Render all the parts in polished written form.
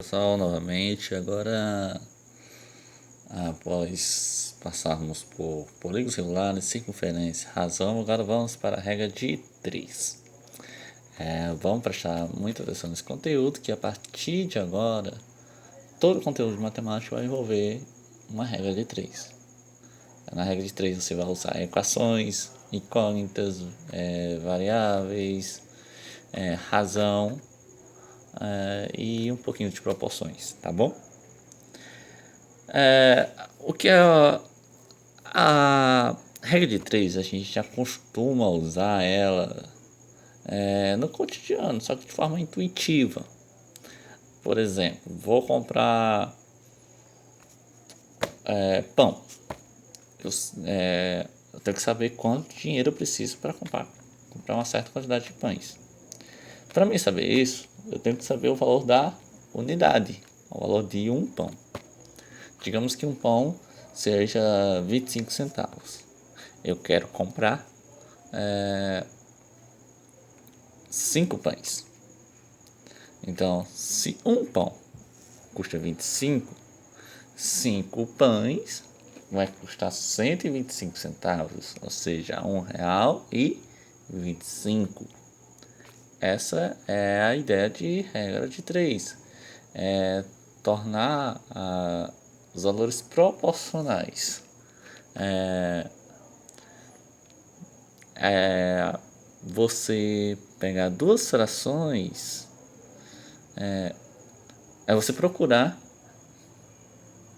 Pessoal, novamente, agora após passarmos por polígonos regulares, circunferência, razão, agora vamos para a regra de 3. Vamos prestar muita atenção nesse conteúdo, que a partir de agora, todo o conteúdo de matemática vai envolver uma regra de 3. Na regra de 3 você vai usar equações, incógnitas, variáveis, razão, e um pouquinho de proporções, tá bom? O que é a regra de 3, a gente já costuma usar ela no cotidiano, só que de forma intuitiva. Por exemplo, vou comprar pão. Eu tenho que saber quanto dinheiro eu preciso para comprar uma certa quantidade de pães. Para mim saber isso, eu tenho que saber o valor da unidade, o valor de um pão. Digamos que um pão seja 25 centavos. Eu quero comprar 5 pães. Então, se um pão custa 25, 5 pães vai custar 125 centavos, ou seja, R$ 1,25. Essa é a ideia de regra de 3. Tornar os valores proporcionais. Você pegar duas frações, você procurar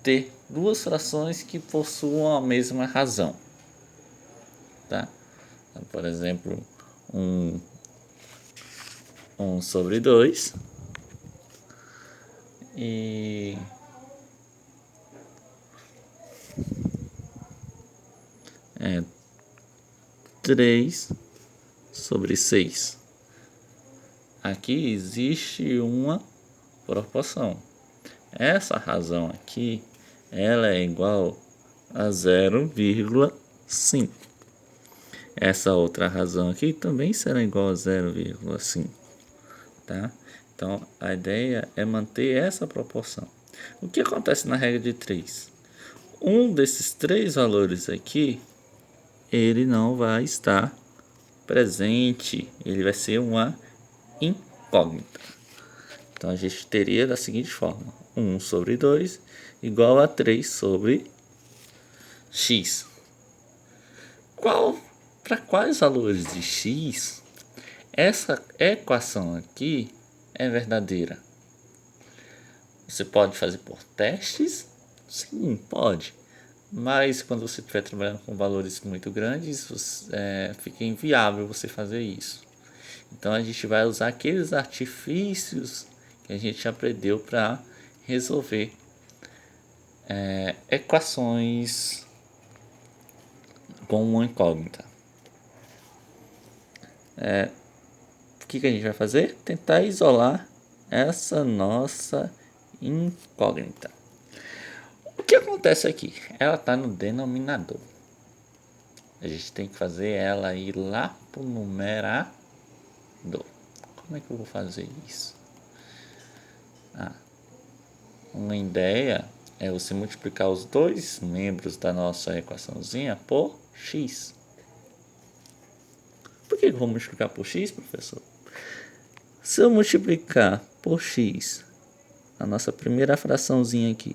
ter duas frações que possuam a mesma razão, tá? Então, por exemplo, 1/2 e 3/6. Aqui existe uma proporção. Essa razão aqui, ela é igual a 0,5. Essa outra razão aqui também será igual a 0,5, tá? Então, a ideia é manter essa proporção. O que acontece na regra de 3? Um desses 3 valores aqui, ele não vai estar presente, ele vai ser uma incógnita. Então a gente teria da seguinte forma: 1/2 igual a 3/x. Para quais valores de x essa equação aqui é verdadeira? Você pode fazer por testes? Sim, pode. Mas quando você estiver trabalhando com valores muito grandes, fica inviável você fazer isso. Então a gente vai usar aqueles artifícios que a gente aprendeu para resolver equações com uma incógnita. O que a gente vai fazer? Tentar isolar essa nossa incógnita. O que acontece aqui? Ela está no denominador. A gente tem que fazer ela ir lá para o numerador. Como é que eu vou fazer isso? Uma ideia é você multiplicar os dois membros da nossa equaçãozinha por x. Por que eu vou multiplicar por x, professor? Se eu multiplicar por x a nossa primeira fraçãozinha aqui,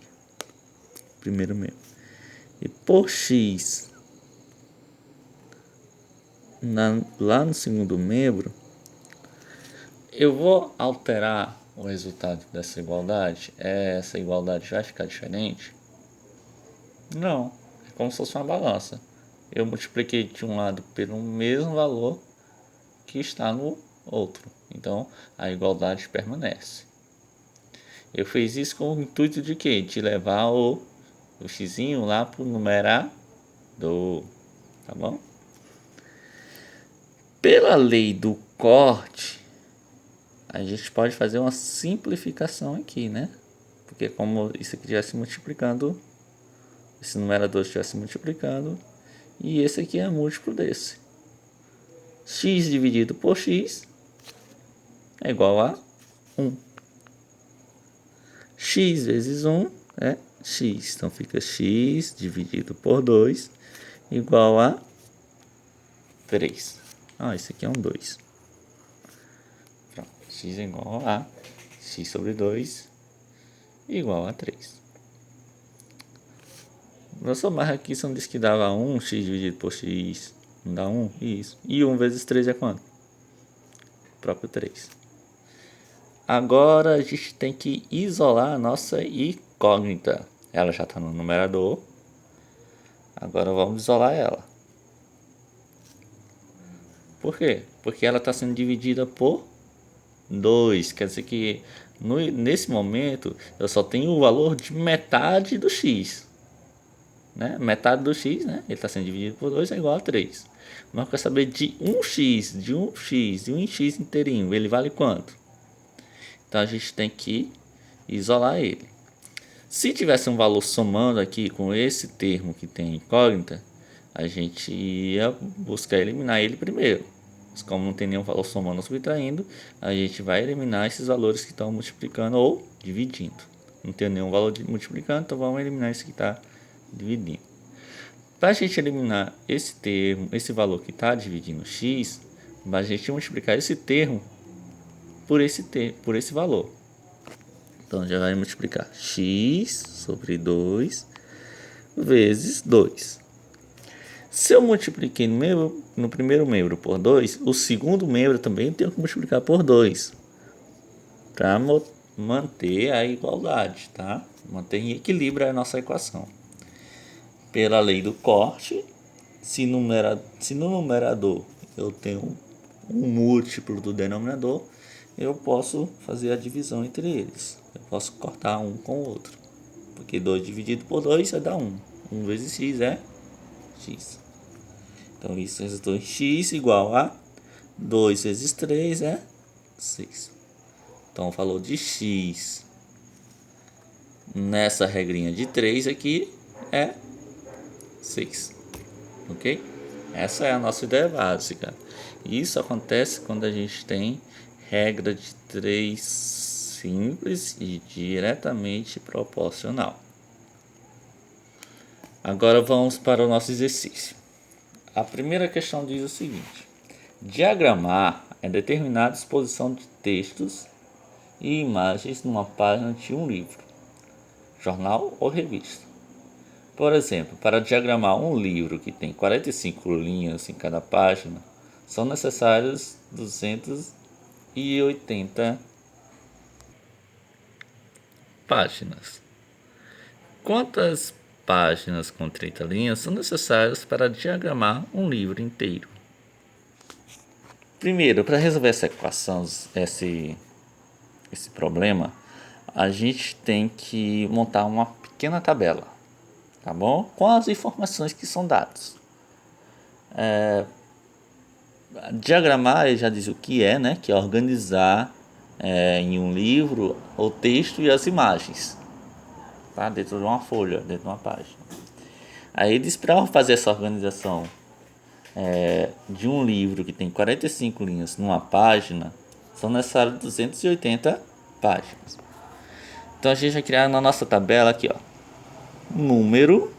primeiro membro, e por x lá no segundo membro, eu vou alterar o resultado dessa igualdade? Essa igualdade vai ficar diferente? Não, é como se fosse uma balança. Eu multipliquei de um lado pelo mesmo valor que está no outro, então a igualdade permanece. Eu fiz isso com o intuito de quê? De levar o xzinho lá para o numerador, tá bom? Pela lei do corte, a gente pode fazer uma simplificação aqui, né? Porque como isso aqui estivesse multiplicando, esse numerador estivesse multiplicando, e esse aqui é múltiplo desse. X dividido por x é igual a 1. x vezes 1 é x. Então fica x dividido por 2 igual a 3. Esse aqui é um 2. Pronto. X é igual a x sobre 2 igual a 3. Vou somar aqui, se não disse que dava 1, x dividido por x, não dá 1? Isso. E 1 vezes 3 é quanto? O próprio 3. Agora a gente tem que isolar a nossa incógnita. Ela já está no numerador. Agora vamos isolar ela. Por quê? Porque ela está sendo dividida por 2. Quer dizer que nesse momento eu só tenho o valor de metade do x. Né? Metade do x, né? Ele está sendo dividido por 2 é igual a 3. Mas eu quero saber de 1x, de 1x inteirinho. Ele vale quanto? Então a gente tem que isolar ele. Se tivesse um valor somando aqui com esse termo que tem incógnita, a gente ia buscar eliminar ele primeiro. Mas como não tem nenhum valor somando ou subtraindo, a gente vai eliminar esses valores que estão multiplicando ou dividindo. Não tem nenhum valor multiplicando, então vamos eliminar esse que está dividindo. Para a gente eliminar esse termo, esse valor que está dividindo x, a gente multiplicar esse termo por esse valor. Então já vai multiplicar x sobre 2 vezes 2. Se eu multipliquei no primeiro membro por 2, o segundo membro também eu tenho que multiplicar por 2. Para manter a igualdade, tá? Manter em equilíbrio a nossa equação. Pela lei do corte, se no numerador eu tenho um múltiplo do denominador, eu posso fazer a divisão entre eles. Eu posso cortar um com o outro. Porque 2 dividido por 2 vai dar 1. 1 vezes x é x. Então isso resultou em x igual a 2 vezes 3 é 6. Então o valor de x nessa regrinha de 3 aqui é 6. Ok? Essa é a nossa ideia básica. Isso acontece quando a gente tem regra de 3 simples e diretamente proporcional. Agora vamos para o nosso exercício. A primeira questão diz o seguinte: diagramar é determinar a disposição de textos e imagens numa página de um livro, jornal ou revista. Por exemplo, para diagramar um livro que tem 45 linhas em cada página, são necessários 280 páginas. Quantas páginas com 30 linhas são necessárias para diagramar um livro inteiro? Primeiro, para resolver essa equação, esse problema, a gente tem que montar uma pequena tabela, tá bom? Com as informações que são dadas. Diagramar, ele já diz o que é, né? Que é organizar em um livro o texto e as imagens, tá? Dentro de uma folha, dentro de uma página. Aí diz para fazer essa organização de um livro que tem 45 linhas numa página, são necessárias 280 páginas. Então a gente vai criar na nossa tabela aqui, ó, número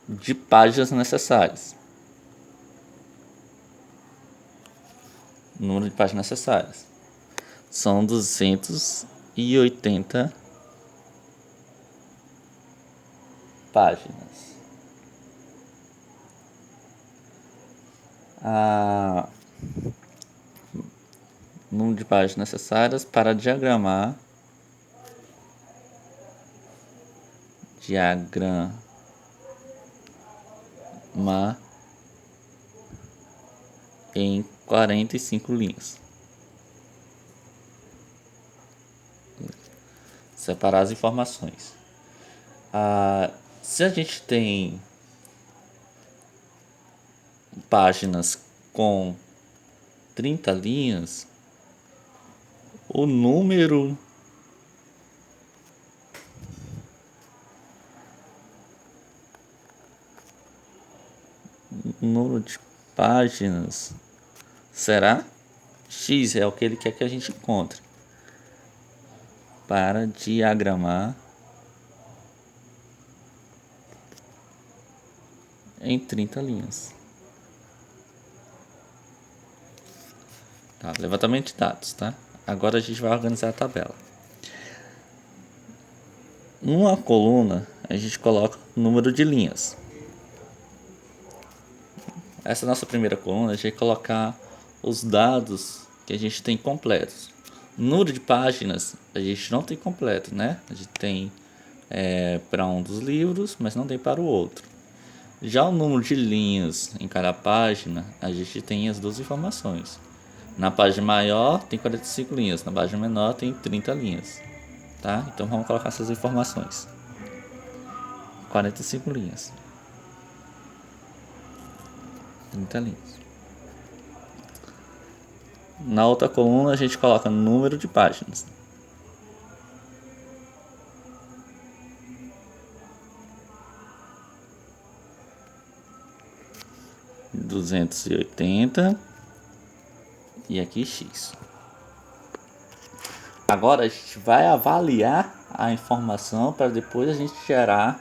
de páginas necessárias. Número de páginas necessárias. São 280 páginas. Número de páginas necessárias para diagramar em 45 linhas. Separar as informações. Se a gente tem páginas com 30 linhas, o número de páginas será X é o que ele quer que a gente encontre. Para diagramar em 30 linhas. Tá, levantamento de dados, tá? Agora a gente vai organizar a tabela. Numa coluna, a gente coloca o número de linhas. Essa é a nossa primeira coluna, a gente vai colocar os dados que a gente tem completos. Número de páginas, a gente não tem completo, né? A gente tem para um dos livros, mas não tem para o outro. Já o número de linhas em cada página, a gente tem as duas informações. Na página maior tem 45 linhas, na página menor tem 30 linhas. Tá? Então vamos colocar essas informações. 45 linhas. 30 linhas. Na outra coluna a gente coloca número de páginas. (280) e aqui X. Agora a gente vai avaliar a informação para depois a gente gerar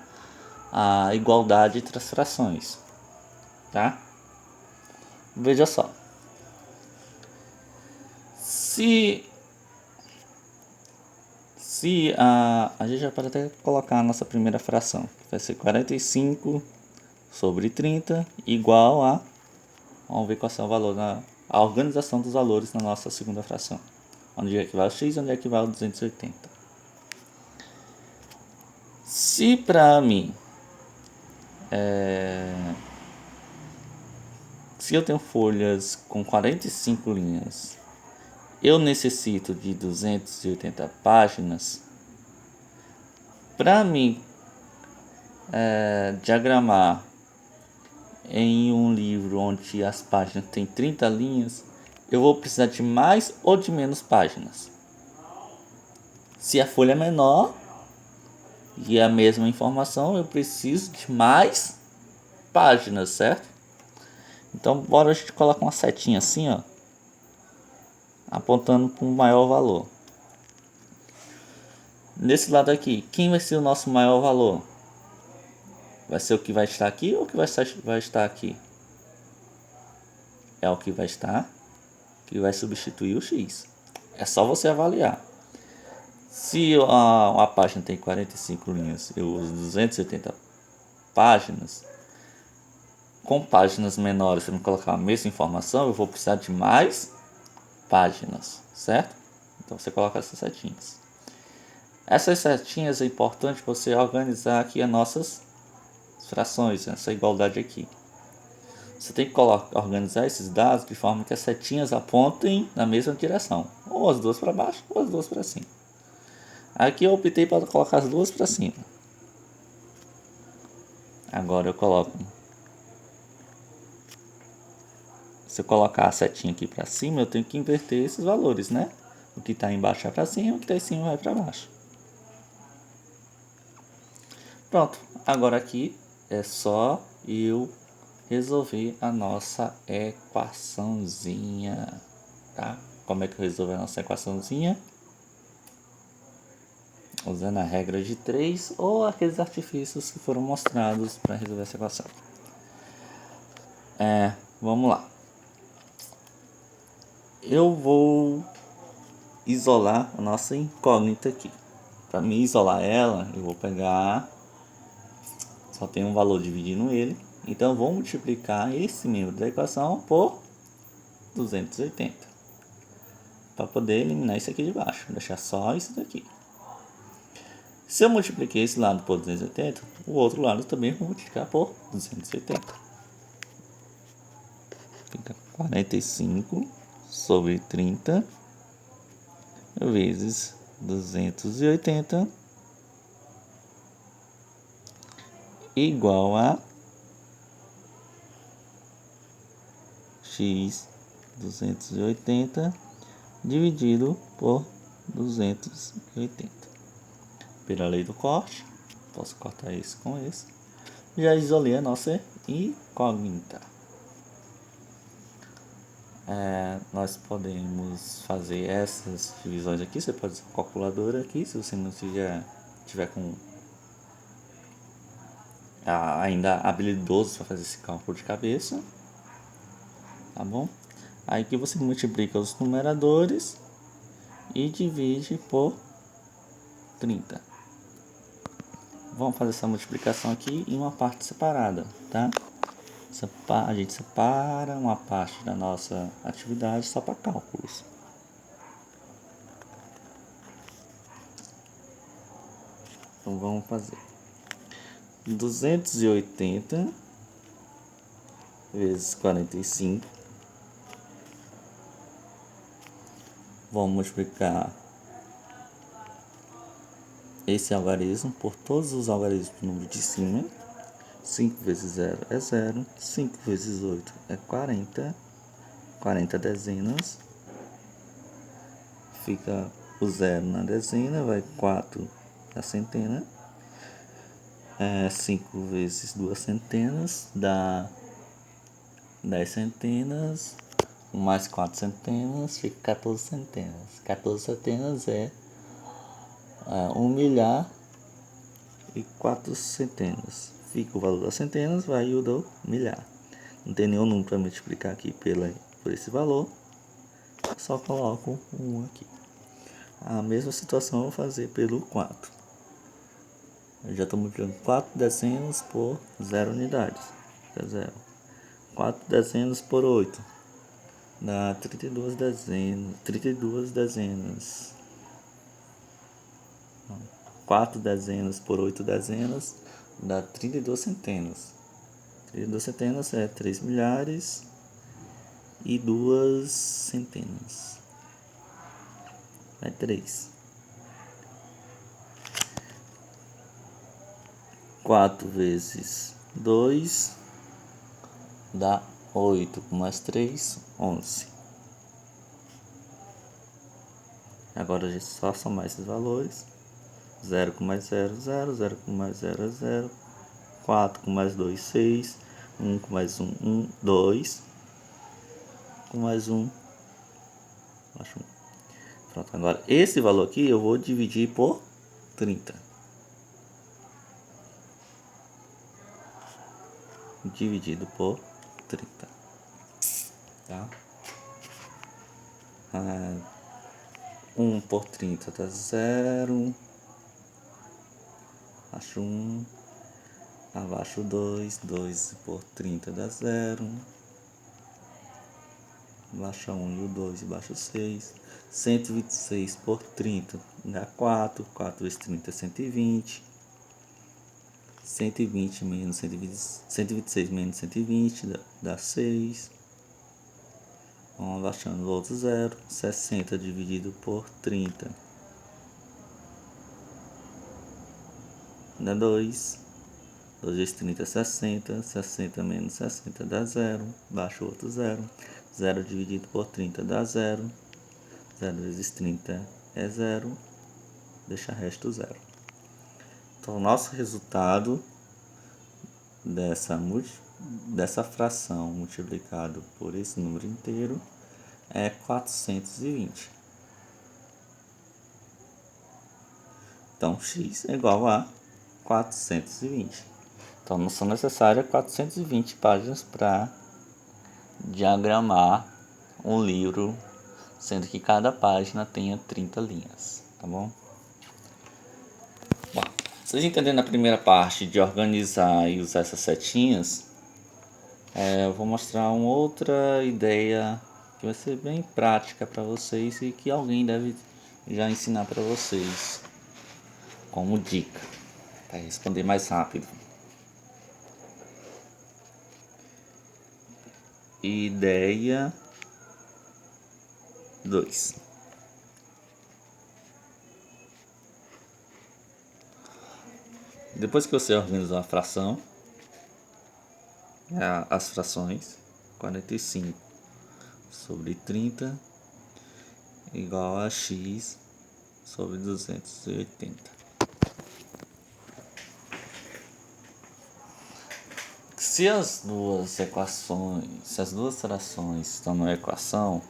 a igualdade entre as frações, tá? Veja só. Se a gente já pode até colocar a nossa primeira fração, que vai ser 45 sobre 30 igual a, vamos ver qual é o valor, a organização dos valores na nossa segunda fração. Onde é que vai o x, onde é que vai o 280. Se para mim, se eu tenho folhas com 45 linhas, eu necessito de 280 páginas, para mim diagramar em um livro onde as páginas têm 30 linhas, eu vou precisar de mais ou de menos páginas. Se a folha é menor e é a mesma informação, eu preciso de mais páginas, certo? Então bora a gente colocar uma setinha assim, ó, apontando para um maior valor. Nesse lado aqui, quem vai ser o nosso maior valor? Vai ser o que vai estar aqui ou o que vai estar aqui? É o que vai estar, que vai substituir o X. É só você avaliar. Se a página tem 45 linhas, eu uso 280 páginas. Com páginas menores, se eu colocar a mesma informação, eu vou precisar de mais páginas, certo? Então você coloca essas setinhas. Essas setinhas é importante você organizar aqui as nossas frações, essa igualdade aqui. Você tem que organizar esses dados de forma que as setinhas apontem na mesma direção, ou as duas para baixo ou as duas para cima. Aqui eu optei para colocar as duas para cima. Agora eu coloco. Se eu colocar a setinha aqui para cima, eu tenho que inverter esses valores, né? O que está embaixo vai para cima, o que está em cima vai para baixo. Pronto, agora aqui é só eu resolver a nossa equaçãozinha, tá? Como é que eu resolvo a nossa equaçãozinha? Usando a regra de 3 ou aqueles artifícios que foram mostrados para resolver essa equação. Vamos lá. Eu vou isolar a nossa incógnita aqui. Para me isolar ela, eu vou pegar, só tem um valor dividindo ele, então eu vou multiplicar esse membro da equação por 280 para poder eliminar isso aqui de baixo, deixar só isso daqui. Se eu multipliquei esse lado por 280, o outro lado também vou multiplicar por 280. Fica 45 sobre 30 vezes 280 igual a x 280 dividido por 280. Pela lei do corte, posso cortar esse com esse. Já isolei a nossa incógnita. nós podemos fazer essas divisões aqui. Você pode usar a calculadora aqui, se você não tiver com ainda habilidoso para fazer esse cálculo de cabeça, tá bom? Aí aqui você multiplica os numeradores e divide por 30. Vamos fazer essa multiplicação aqui em uma parte separada, tá? A gente separa uma parte da nossa atividade só para cálculos. Então vamos fazer 280 vezes 45. Vamos multiplicar esse algarismo por todos os algarismos do número de cima. 5 vezes 0 é 0, 5 vezes 8 é 40, 40 dezenas, fica o 0 na dezena, vai 4 na centena, 5 vezes 2 centenas dá 10 centenas, mais 4 centenas, fica 14 centenas. 14 centenas é 1 milhar e 4 centenas. Fica o valor das centenas, vai o do milhar. Não tem nenhum número para multiplicar aqui por esse valor, só coloco 1 aqui. A mesma situação eu vou fazer pelo 4. Eu já estou multiplicando 4 dezenas por 0 unidades. É 0. 4 dezenas por 8 dá 32 dezenas. 32 dezenas. 4 dezenas por 8 dezenas dá 32 centenas. 32 centenas é 3 milhares e 2 centenas. É 3. 4 vezes 2 dá 8, mais 3, 11. Agora a gente só somar esses valores. 0 com mais 0, 0. 0 com mais 0 é 0. 4 com mais 2, 6. 1 com mais 1, 1. 2 com mais 1. Acho 1. Pronto, agora esse valor aqui eu vou dividir por 30. Dividido por 30. Tá? 1 por 30 dá 0. Abaixo 1. Abaixo 2. 2 por 30 dá 0. Baixa 1 e o 2 e baixa 6. 126 por 30 dá 4. 4 vezes 30 é 120. 120 menos 126 menos 120 dá 6. Vamos abaixando o outro 0. 60 dividido por 30 dá 2. 2 vezes 30 é 60. 60 menos 60 dá 0. Baixa o outro 0. 0 dividido por 30 dá 0. 0 vezes 30 é 0. Deixa resto 0. Então, o nosso resultado dessa fração multiplicado por esse número inteiro é 420. Então, x é igual a 420. Então, não são necessárias 420 páginas para diagramar um livro, sendo que cada página tenha 30 linhas, tá bom? Bom, vocês entenderam a primeira parte de organizar e usar essas setinhas, eu vou mostrar uma outra ideia que vai ser bem prática para vocês e que alguém deve já ensinar para vocês como dica para responder mais rápido. Ideia 2. Depois que você organizou a fração, as frações, 45 sobre 30 igual a x sobre 280. Se as duas equações, se as duas frações estão numa equação,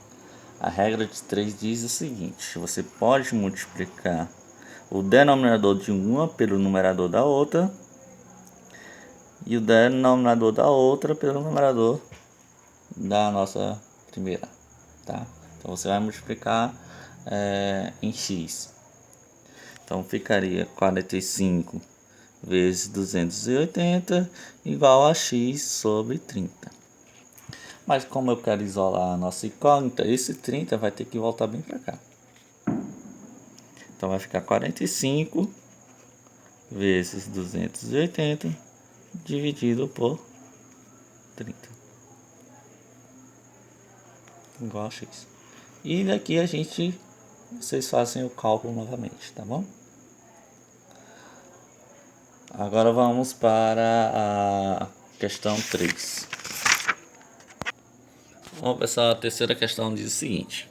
a regra de 3 diz o seguinte: você pode multiplicar o denominador de uma pelo numerador da outra e o denominador da outra pelo numerador da nossa primeira, tá? Então você vai multiplicar em x. Então ficaria 45 vezes 280 igual a x sobre 30. Mas como eu quero isolar a nossa incógnita, esse 30 vai ter que voltar bem para cá. Então vai ficar 45 vezes 280 dividido por 30. Igual a x. E daqui vocês fazem o cálculo novamente, tá bom? Agora vamos para a questão 3. Bom, pessoal, a terceira questão diz o seguinte: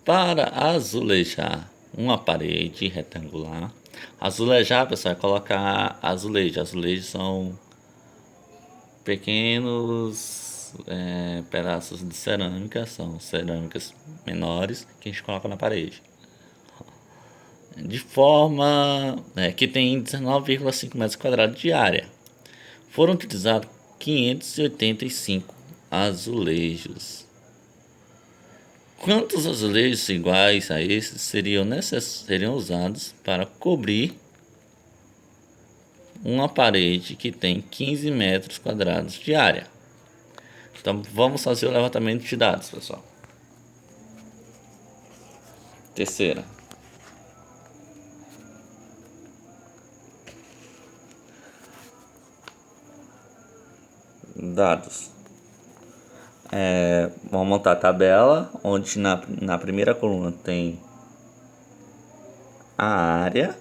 para azulejar uma parede retangular, azulejar, pessoal, é colocar azulejo. Azulejos são pequenos pedaços de cerâmica, são cerâmicas menores que a gente coloca na parede. De forma que tem 19,5 metros quadrados de área. Foram utilizados 585 azulejos. Quantos azulejos iguais a esses seriam usados para cobrir uma parede que tem 15 metros quadrados de área? Então vamos fazer o levantamento de dados, pessoal. Terceira. Dados. Vamos montar a tabela, onde na primeira coluna tem a área.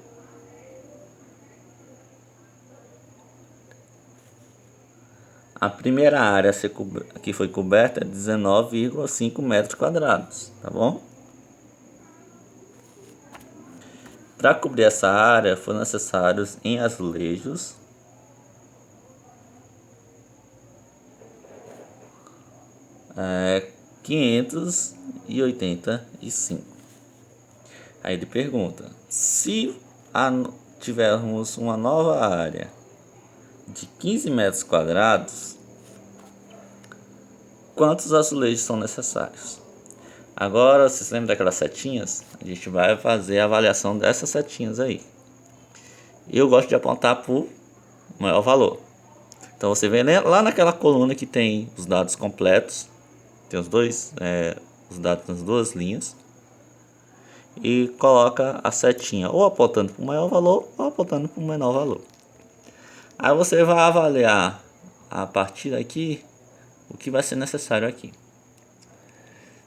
A primeira área que foi coberta é 19,5 metros quadrados, tá bom? Para cobrir essa área foram necessários em azulejos 585. Aí ele pergunta: se tivermos uma nova área de 15 metros quadrados, quantos azulejos são necessários? Agora, vocês lembram daquelas setinhas? A gente vai fazer a avaliação dessas setinhas aí. Eu gosto de apontar para o maior valor. Então você vem lá naquela coluna que tem os dados completos, tem os dados nas duas linhas, e coloca a setinha ou apontando para o maior valor ou apontando para o menor valor. Aí você vai avaliar a partir daqui o que vai ser necessário aqui.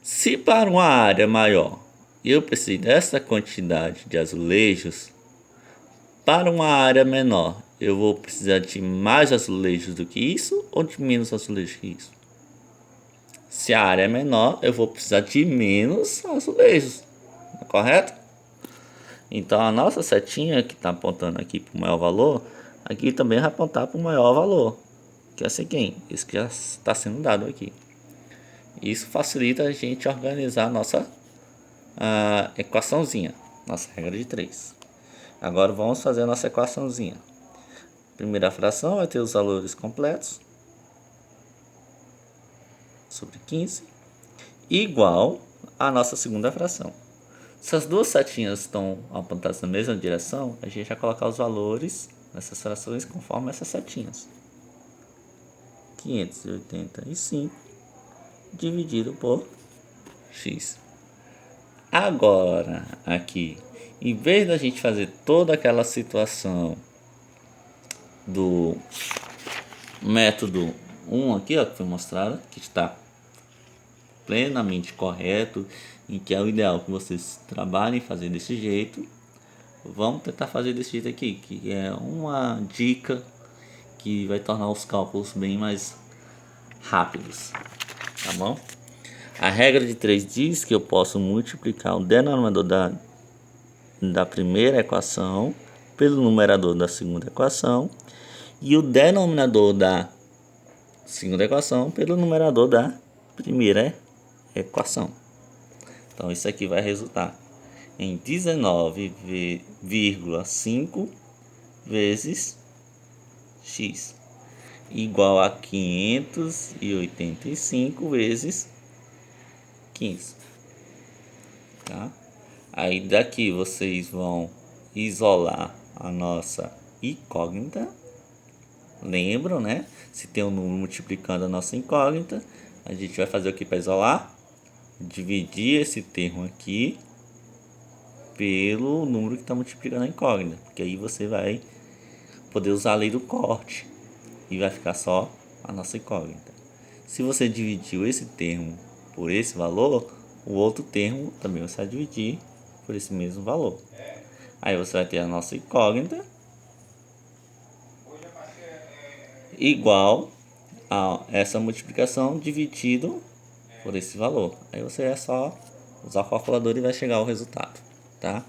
Se para uma área maior eu preciso dessa quantidade de azulejos, para uma área menor eu vou precisar de mais azulejos do que isso ou de menos azulejos que isso? Se a área é menor, eu vou precisar de menos azulejos, correto? Então a nossa setinha que está apontando aqui para o maior valor, aqui também vai apontar para o maior valor, que é esse aqui, isso que já está sendo dado aqui. Isso facilita a gente organizar a nossa equaçãozinha, nossa regra de 3. Agora vamos fazer a nossa equaçãozinha. Primeira fração vai ter os valores completos sobre 15 igual a nossa segunda fração. Se as duas setinhas estão apontadas na mesma direção, a gente vai colocar os valores nessas frações conforme essas setinhas. 585 dividido por x. Agora, aqui, em vez da gente fazer toda aquela situação do método 1 aqui, ó, que foi mostrado, que está plenamente correto e que é o ideal que vocês trabalhem fazer desse jeito, vamos tentar fazer desse jeito aqui, que é uma dica que vai tornar os cálculos bem mais rápidos, tá bom? A regra de 3 diz que eu posso multiplicar o denominador da primeira equação pelo numerador da segunda equação e o denominador da segunda equação pelo numerador da primeira equação. Então isso aqui vai resultar em 19,5 vezes x igual a 585 vezes 15. Tá? Aí daqui vocês vão isolar a nossa incógnita. Lembram, né? Se tem um número multiplicando a nossa incógnita, a gente vai fazer o que para isolar? Dividir esse termo aqui pelo número que está multiplicando a incógnita, porque aí você vai poder usar a lei do corte e vai ficar só a nossa incógnita. Se você dividiu esse termo por esse valor, o outro termo também você vai dividir por esse mesmo valor. Aí você vai ter a nossa incógnita igual a essa multiplicação dividido por esse valor. Aí você é só usar o calculador e vai chegar ao resultado, tá?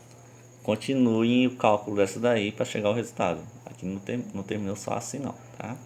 Continue o cálculo dessa daí para chegar ao resultado. Aqui não terminou só assim não, tá?